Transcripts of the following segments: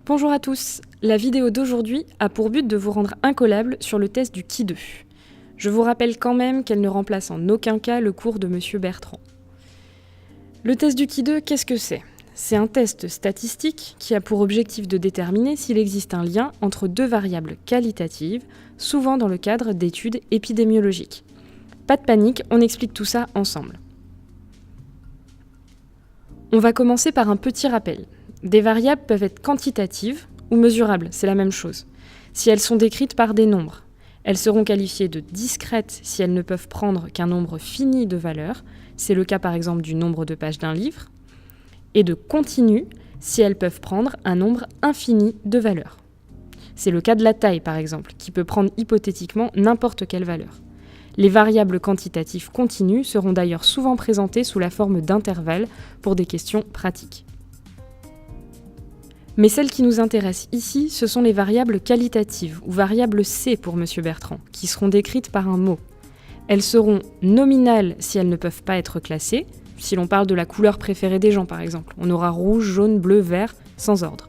Bonjour à tous, la vidéo d'aujourd'hui a pour but de vous rendre incollable sur le test du qui 2. Je vous rappelle quand même qu'elle ne remplace en aucun cas le cours de Monsieur Bertrand. Le test du qui 2, qu'est-ce que c'est ? C'est un test statistique qui a pour objectif de déterminer s'il existe un lien entre deux variables qualitatives, souvent dans le cadre d'études épidémiologiques. Pas de panique, on explique tout ça ensemble. On va commencer par un petit rappel. Des variables peuvent être quantitatives ou mesurables, c'est la même chose, si elles sont décrites par des nombres. Elles seront qualifiées de discrètes si elles ne peuvent prendre qu'un nombre fini de valeurs, c'est le cas par exemple du nombre de pages d'un livre, et de continues si elles peuvent prendre un nombre infini de valeurs. C'est le cas de la taille par exemple, qui peut prendre hypothétiquement n'importe quelle valeur. Les variables quantitatives continues seront d'ailleurs souvent présentées sous la forme d'intervalles pour des questions pratiques. Mais celles qui nous intéressent ici, ce sont les variables qualitatives, ou variables C pour Monsieur Bertrand, qui seront décrites par un mot. Elles seront nominales si elles ne peuvent pas être classées, si l'on parle de la couleur préférée des gens par exemple. On aura rouge, jaune, bleu, vert, sans ordre.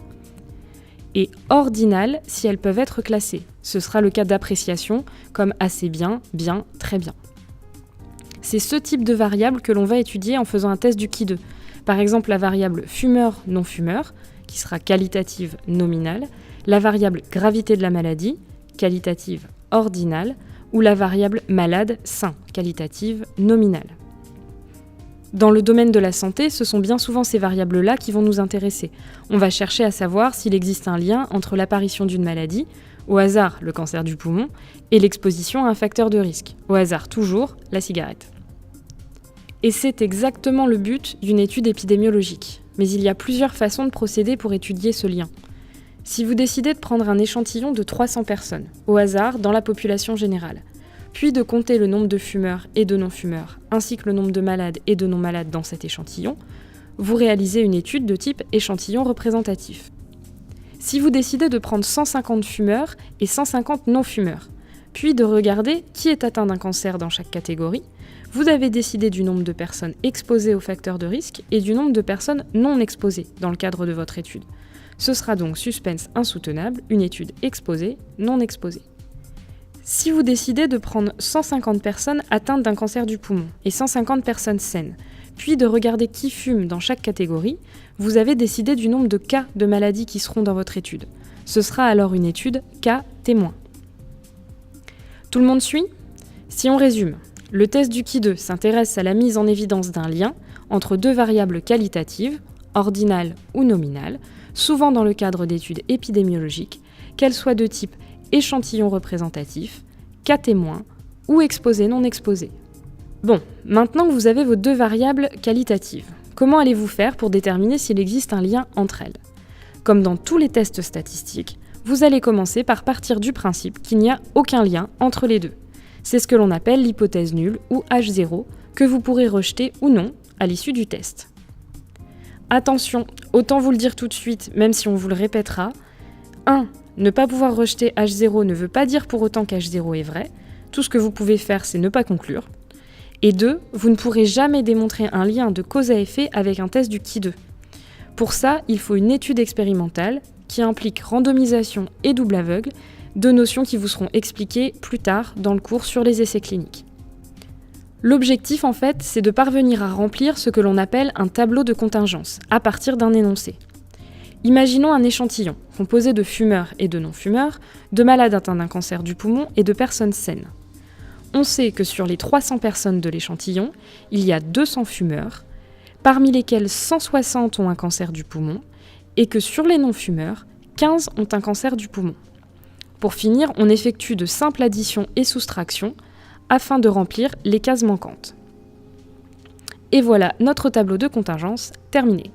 Et ordinales si elles peuvent être classées. Ce sera le cas d'appréciation, comme assez bien, bien, très bien. C'est ce type de variable que l'on va étudier en faisant un test du qui 2. Par exemple, la variable fumeur-non-fumeur, qui sera qualitative nominale, la variable gravité de la maladie, qualitative ordinale, ou la variable malade sain, qualitative nominale. Dans le domaine de la santé, ce sont bien souvent ces variables-là qui vont nous intéresser. On va chercher à savoir s'il existe un lien entre l'apparition d'une maladie, au hasard le cancer du poumon, et l'exposition à un facteur de risque, au hasard toujours la cigarette. Et c'est exactement le but d'une étude épidémiologique. Mais il y a plusieurs façons de procéder pour étudier ce lien. Si vous décidez de prendre un échantillon de 300 personnes, au hasard, dans la population générale, puis de compter le nombre de fumeurs et de non-fumeurs, ainsi que le nombre de malades et de non-malades dans cet échantillon, vous réalisez une étude de type échantillon représentatif. Si vous décidez de prendre 150 fumeurs et 150 non-fumeurs, puis de regarder qui est atteint d'un cancer dans chaque catégorie, vous avez décidé du nombre de personnes exposées aux facteurs de risque et du nombre de personnes non exposées dans le cadre de votre étude. Ce sera donc suspense insoutenable, une étude exposée, non exposée. Si vous décidez de prendre 150 personnes atteintes d'un cancer du poumon et 150 personnes saines, puis de regarder qui fume dans chaque catégorie, vous avez décidé du nombre de cas de maladies qui seront dans votre étude. Ce sera alors une étude cas témoin. Tout le monde suit ? Si on résume, le test du qui 2 s'intéresse à la mise en évidence d'un lien entre deux variables qualitatives, ordinales ou nominales, souvent dans le cadre d'études épidémiologiques, qu'elles soient de type échantillon représentatif, cas témoin ou exposé non exposé. Bon, maintenant que vous avez vos deux variables qualitatives, comment allez-vous faire pour déterminer s'il existe un lien entre elles ? Comme dans tous les tests statistiques, vous allez commencer par partir du principe qu'il n'y a aucun lien entre les deux. C'est ce que l'on appelle l'hypothèse nulle ou H0, que vous pourrez rejeter ou non à l'issue du test. Attention, autant vous le dire tout de suite, même si on vous le répétera. 1. Ne pas pouvoir rejeter H0 ne veut pas dire pour autant qu'H0 est vrai. Tout ce que vous pouvez faire, c'est ne pas conclure. Et 2. Vous ne pourrez jamais démontrer un lien de cause à effet avec un test du qui 2. Pour ça, il faut une étude expérimentale qui implique randomisation et double aveugle, deux notions qui vous seront expliquées plus tard dans le cours sur les essais cliniques. L'objectif, en fait, c'est de parvenir à remplir ce que l'on appelle un tableau de contingence, à partir d'un énoncé. Imaginons un échantillon, composé de fumeurs et de non-fumeurs, de malades atteints d'un cancer du poumon et de personnes saines. On sait que sur les 300 personnes de l'échantillon, il y a 200 fumeurs, parmi lesquels 160 ont un cancer du poumon, et que sur les non-fumeurs, 15 ont un cancer du poumon. Pour finir, on effectue de simples additions et soustractions afin de remplir les cases manquantes. Et voilà notre tableau de contingence terminé.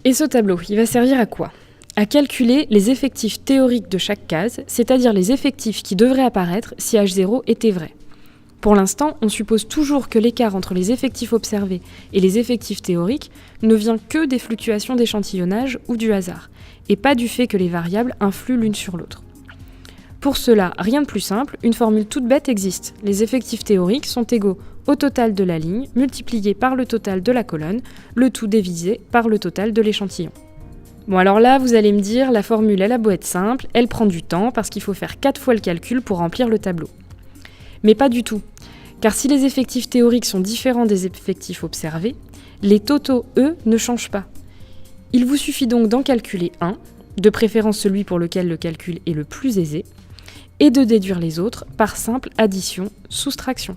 Et ce tableau, il va servir à quoi ? À calculer les effectifs théoriques de chaque case, c'est-à-dire les effectifs qui devraient apparaître si H0 était vrai. Pour l'instant, on suppose toujours que l'écart entre les effectifs observés et les effectifs théoriques ne vient que des fluctuations d'échantillonnage ou du hasard, et pas du fait que les variables influent l'une sur l'autre. Pour cela, rien de plus simple, une formule toute bête existe. Les effectifs théoriques sont égaux au total de la ligne multiplié par le total de la colonne, le tout divisé par le total de l'échantillon. Bon alors là, vous allez me dire, la formule elle a beau être simple, elle prend du temps parce qu'il faut faire 4 fois le calcul pour remplir le tableau. Mais pas du tout, car si les effectifs théoriques sont différents des effectifs observés, les totaux, eux, ne changent pas. Il vous suffit donc d'en calculer un, de préférence celui pour lequel le calcul est le plus aisé, et de déduire les autres par simple addition-soustraction.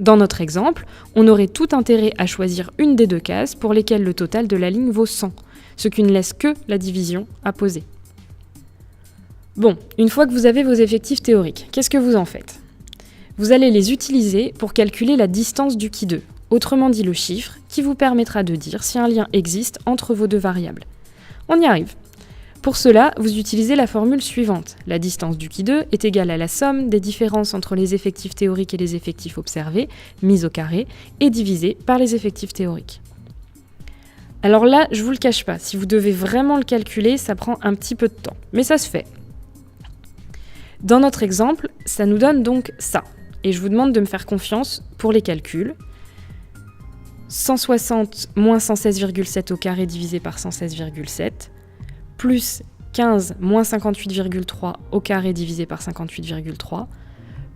Dans notre exemple, on aurait tout intérêt à choisir une des deux cases pour lesquelles le total de la ligne vaut 100, ce qui ne laisse que la division à poser. Bon, une fois que vous avez vos effectifs théoriques, qu'est-ce que vous en faites ? Vous allez les utiliser pour calculer la distance du qui 2, autrement dit le chiffre qui vous permettra de dire si un lien existe entre vos deux variables. On y arrive. Pour cela, vous utilisez la formule suivante. La distance du qui 2 est égale à la somme des différences entre les effectifs théoriques et les effectifs observés, mis au carré, et divisée par les effectifs théoriques. Alors là, je vous le cache pas, si vous devez vraiment le calculer, ça prend un petit peu de temps, mais ça se fait. Dans notre exemple, ça nous donne donc ça, et je vous demande de me faire confiance pour les calculs. 160 moins 116,7 au carré divisé par 116,7, plus 15 moins 58,3 au carré divisé par 58,3,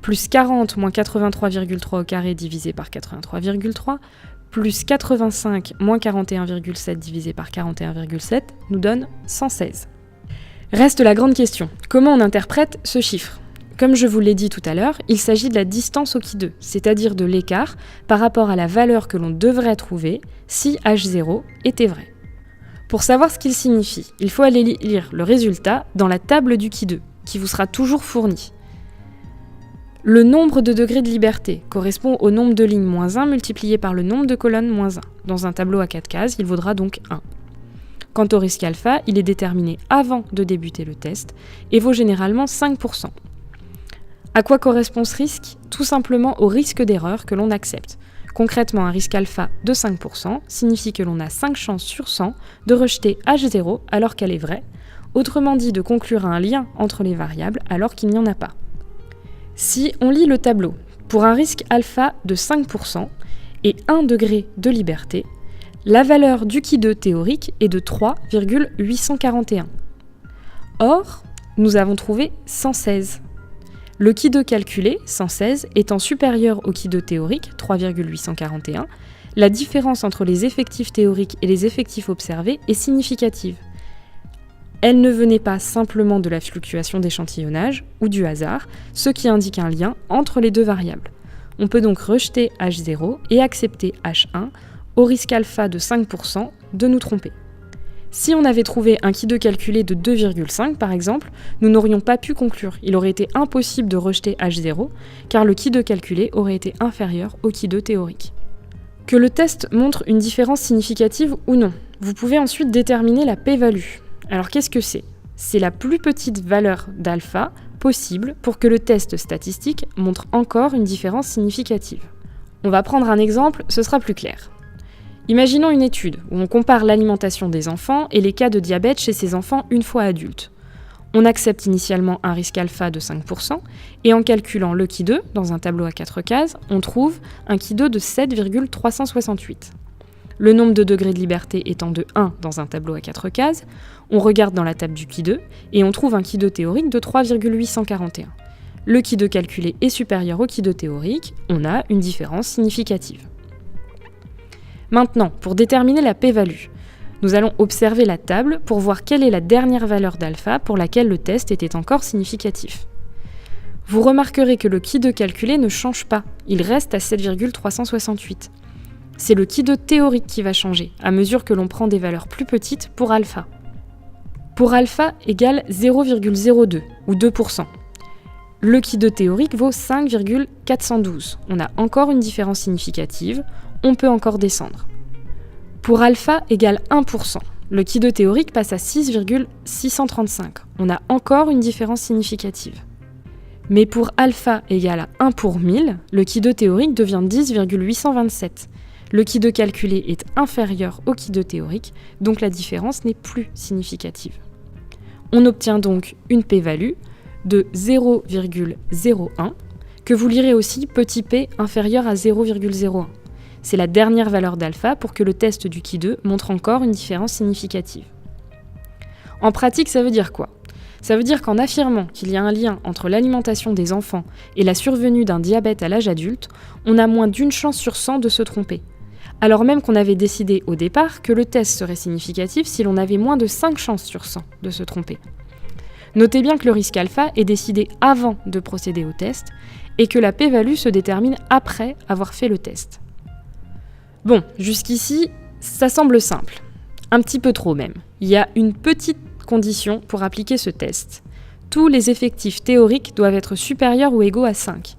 plus 40 moins 83,3 au carré divisé par 83,3, plus 85 moins 41,7 divisé par 41,7 nous donne 116. Reste la grande question, comment on interprète ce chiffre ? Comme je vous l'ai dit tout à l'heure, il s'agit de la distance au qui 2, c'est-à-dire de l'écart par rapport à la valeur que l'on devrait trouver si H0 était vrai. Pour savoir ce qu'il signifie, il faut aller lire le résultat dans la table du qui 2, qui vous sera toujours fournie. Le nombre de degrés de liberté correspond au nombre de lignes moins 1 multiplié par le nombre de colonnes moins 1. Dans un tableau à 4 cases, il vaudra donc 1. Quant au risque alpha, il est déterminé avant de débuter le test et vaut généralement 5%. À quoi correspond ce risque ? Tout simplement au risque d'erreur que l'on accepte. Concrètement, un risque alpha de 5% signifie que l'on a 5 chances sur 100 de rejeter H0 alors qu'elle est vraie, autrement dit de conclure à un lien entre les variables alors qu'il n'y en a pas. Si on lit le tableau, pour un risque alpha de 5% et 1 degré de liberté, la valeur du qui 2 théorique est de 3,841. Or, nous avons trouvé 116. Le qui 2 calculé, 116, étant supérieur au qui 2 théorique, 3,841, la différence entre les effectifs théoriques et les effectifs observés est significative. Elle ne venait pas simplement de la fluctuation d'échantillonnage ou du hasard, ce qui indique un lien entre les deux variables. On peut donc rejeter H0 et accepter H1 au risque alpha de 5% de nous tromper. Si on avait trouvé un qui 2 calculé de 2,5 par exemple, nous n'aurions pas pu conclure. Il aurait été impossible de rejeter H0, car le qui 2 calculé aurait été inférieur au qui 2 théorique. Que le test montre une différence significative ou non, vous pouvez ensuite déterminer la p-value. Alors qu'est-ce que c'est ? C'est la plus petite valeur d'alpha possible pour que le test statistique montre encore une différence significative. On va prendre un exemple, ce sera plus clair. Imaginons une étude où on compare l'alimentation des enfants et les cas de diabète chez ces enfants une fois adultes. On accepte initialement un risque alpha de 5% et en calculant le qui 2 dans un tableau à 4 cases, on trouve un qui 2 de 7,368. Le nombre de degrés de liberté étant de 1 dans un tableau à 4 cases, on regarde dans la table du qui 2 et on trouve un qui 2 théorique de 3,841. Le qui 2 calculé est supérieur au qui 2 théorique, on a une différence significative. Maintenant, pour déterminer la p-value, nous allons observer la table pour voir quelle est la dernière valeur d'alpha pour laquelle le test était encore significatif. Vous remarquerez que le qui 2 calculé ne change pas, il reste à 7,368. C'est le qui 2 théorique qui va changer, à mesure que l'on prend des valeurs plus petites pour alpha. Pour alpha égale 0,02, ou 2%. Le qui 2 théorique vaut 5,412. On a encore une différence significative, on peut encore descendre. Pour alpha égale 1%, le qui 2 théorique passe à 6,635. On a encore une différence significative. Mais pour alpha égale à 1 pour 1000, le qui 2 théorique devient 10,827. Le qui 2 calculé est inférieur au qui 2 théorique, donc la différence n'est plus significative. On obtient donc une p-value de 0,01, que vous lirez aussi petit p inférieur à 0,01. c'est la dernière valeur d'alpha pour que le test du qui 2 montre encore une différence significative. En pratique, ça veut dire quoi ? Ça veut dire qu'en affirmant qu'il y a un lien entre l'alimentation des enfants et la survenue d'un diabète à l'âge adulte, on a moins d'une chance sur 100 de se tromper. Alors même qu'on avait décidé au départ que le test serait significatif si l'on avait moins de 5 chances sur 100 de se tromper. Notez bien que le risque alpha est décidé avant de procéder au test et que la p-value se détermine après avoir fait le test. Bon, jusqu'ici, ça semble simple. Un petit peu trop même. Il y a une petite condition pour appliquer ce test. Tous les effectifs théoriques doivent être supérieurs ou égaux à 5.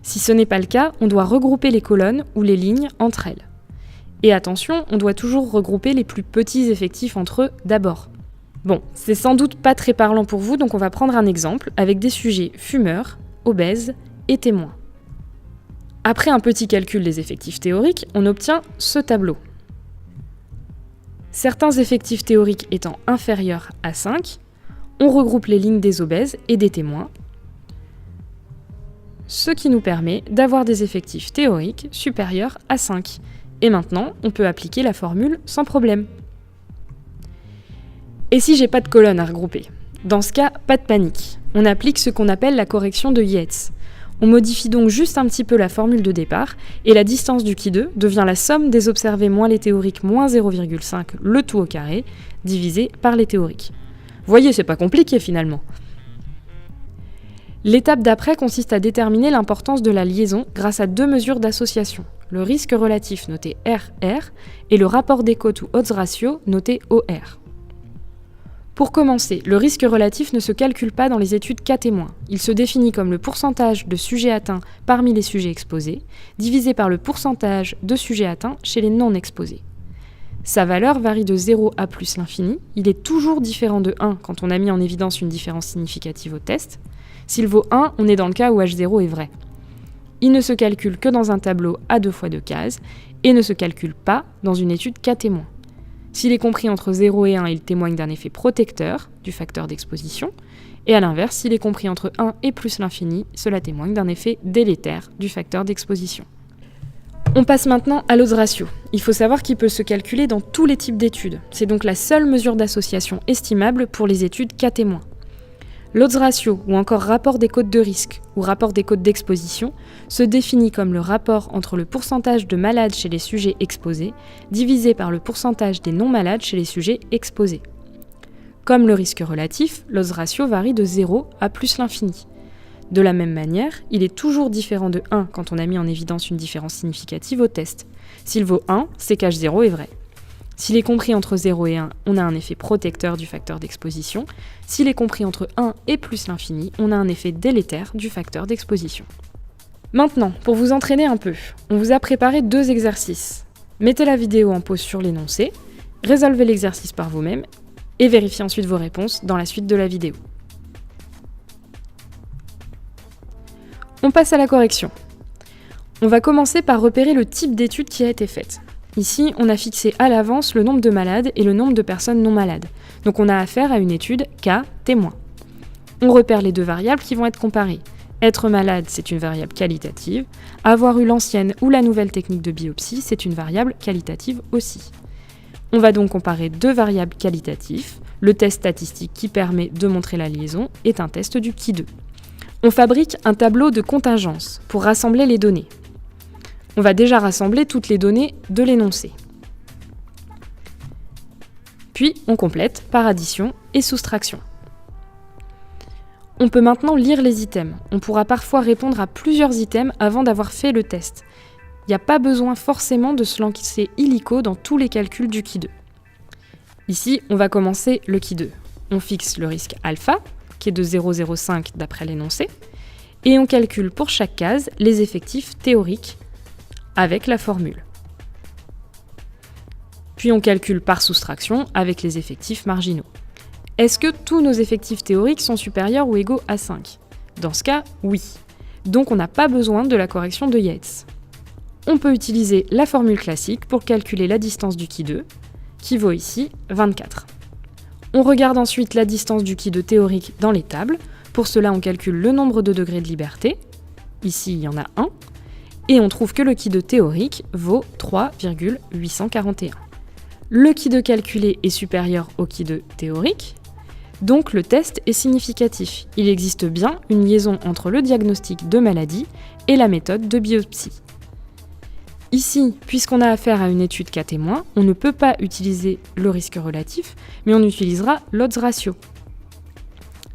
Si ce n'est pas le cas, on doit regrouper les colonnes ou les lignes entre elles. Et attention, on doit toujours regrouper les plus petits effectifs entre eux d'abord. Bon, c'est sans doute pas très parlant pour vous, donc on va prendre un exemple avec des sujets fumeurs, obèses et témoins. Après un petit calcul des effectifs théoriques, on obtient ce tableau. Certains effectifs théoriques étant inférieurs à 5, on regroupe les lignes des obèses et des témoins, ce qui nous permet d'avoir des effectifs théoriques supérieurs à 5. Et maintenant, on peut appliquer la formule sans problème. Et si j'ai pas de colonne à regrouper ? Dans ce cas, pas de panique. On applique ce qu'on appelle la correction de Yates. On modifie donc juste un petit peu la formule de départ, et la distance du qui 2 devient la somme des observés moins les théoriques moins 0,5, le tout au carré, divisé par les théoriques. Voyez, c'est pas compliqué finalement. L'étape d'après consiste à déterminer l'importance de la liaison grâce à 2 mesures d'association, le risque relatif noté RR et le rapport des cotes ou odds ratio noté OR. Pour commencer, le risque relatif ne se calcule pas dans les études cas témoins. Il se définit comme le pourcentage de sujets atteints parmi les sujets exposés, divisé par le pourcentage de sujets atteints chez les non exposés. Sa valeur varie de 0 à plus l'infini, il est toujours différent de 1 quand on a mis en évidence une différence significative au test. S'il vaut 1, on est dans le cas où H0 est vrai. Il ne se calcule que dans un tableau à 2 fois 2 cases et ne se calcule pas dans une étude cas témoin. S'il est compris entre 0 et 1, il témoigne d'un effet protecteur du facteur d'exposition, et à l'inverse, s'il est compris entre 1 et plus l'infini, cela témoigne d'un effet délétère du facteur d'exposition. On passe maintenant à l'odds ratio. Il faut savoir qu'il peut se calculer dans tous les types d'études. C'est donc la seule mesure d'association estimable pour les études cas témoins. L'odds ratio, ou encore rapport des cotes de risque, ou rapport des cotes d'exposition, se définit comme le rapport entre le pourcentage de malades chez les sujets exposés, divisé par le pourcentage des non-malades chez les sujets exposés. Comme le risque relatif, l'odds ratio varie de 0 à plus l'infini. De la même manière, il est toujours différent de 1 quand on a mis en évidence une différence significative au test. S'il vaut 1, c'est qu'H0 est vrai. S'il est compris entre 0 et 1, on a un effet protecteur du facteur d'exposition. S'il est compris entre 1 et plus l'infini, on a un effet délétère du facteur d'exposition. Maintenant, pour vous entraîner un peu, on vous a préparé 2 exercices. Mettez la vidéo en pause sur l'énoncé, résolvez l'exercice par vous-même et vérifiez ensuite vos réponses dans la suite de la vidéo. On passe à la correction. On va commencer par repérer le type d'étude qui a été faite. Ici, on a fixé à l'avance le nombre de malades et le nombre de personnes non malades. Donc on a affaire à une étude cas témoin. On repère les 2 variables qui vont être comparées. Être malade, c'est une variable qualitative. Avoir eu l'ancienne ou la nouvelle technique de biopsie, c'est une variable qualitative aussi. On va donc comparer 2 variables qualitatives. Le test statistique qui permet de montrer la liaison est un test du qui 2. On fabrique un tableau de contingence pour rassembler les données. On va déjà rassembler toutes les données de l'énoncé. Puis, on complète par addition et soustraction. On peut maintenant lire les items. On pourra parfois répondre à plusieurs items avant d'avoir fait le test. Il n'y a pas besoin forcément de se lancer illico dans tous les calculs du qui 2. Ici, on va commencer le qui 2. On fixe le risque alpha, qui est de 0,05 d'après l'énoncé, et on calcule pour chaque case les effectifs théoriques avec la formule. Puis on calcule par soustraction avec les effectifs marginaux. Est-ce que tous nos effectifs théoriques sont supérieurs ou égaux à 5 ? Dans ce cas, oui. Donc on n'a pas besoin de la correction de Yates. On peut utiliser la formule classique pour calculer la distance du qui 2, qui vaut ici 24. On regarde ensuite la distance du qui 2 théorique dans les tables. Pour cela, on calcule le nombre de degrés de liberté. Ici, il y en a 1. Et on trouve que le qui 2 théorique vaut 3,841. Le qui 2 calculé est supérieur au qui 2 théorique, donc le test est significatif. Il existe bien une liaison entre le diagnostic de maladie et la méthode de biopsie. Ici, puisqu'on a affaire à une étude cas témoin, on ne peut pas utiliser le risque relatif, mais on utilisera l'odds ratio.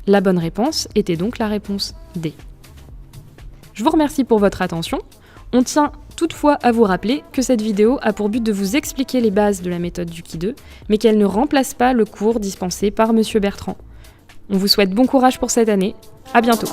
La bonne réponse était donc la réponse D. Je vous remercie pour votre attention. On tient toutefois à vous rappeler que cette vidéo a pour but de vous expliquer les bases de la méthode du qui 2, mais qu'elle ne remplace pas le cours dispensé par Monsieur Bertrand. On vous souhaite bon courage pour cette année. À bientôt.